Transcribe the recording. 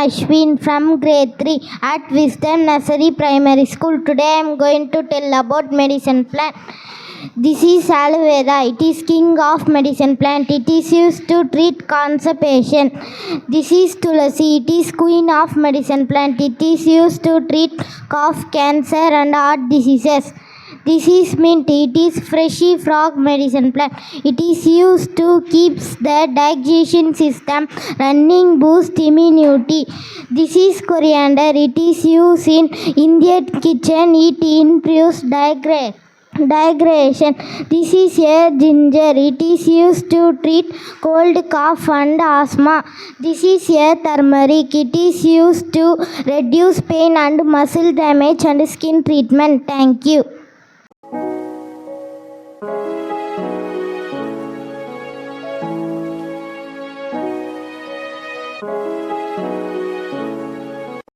Ashwin from grade 3 at Wisdom Nursery Primary School. Today I am going to tell about medicine plant. This is aloe vera. It is king of medicine plant. It is used to treat constipation. This is tulasi. It is queen of medicine plant. It is used to treat cough, cancer and heart diseases. This is mint. It is fleshy frog medicine plant. It is used to keep the digestion system running, boost immunity. This is coriander. It is used in Indian kitchen. It improves digestion. This is a ginger. It is used to treat cold, cough and asthma. This is a turmeric. It is used to reduce pain and muscle damage and skin treatment. Thank you.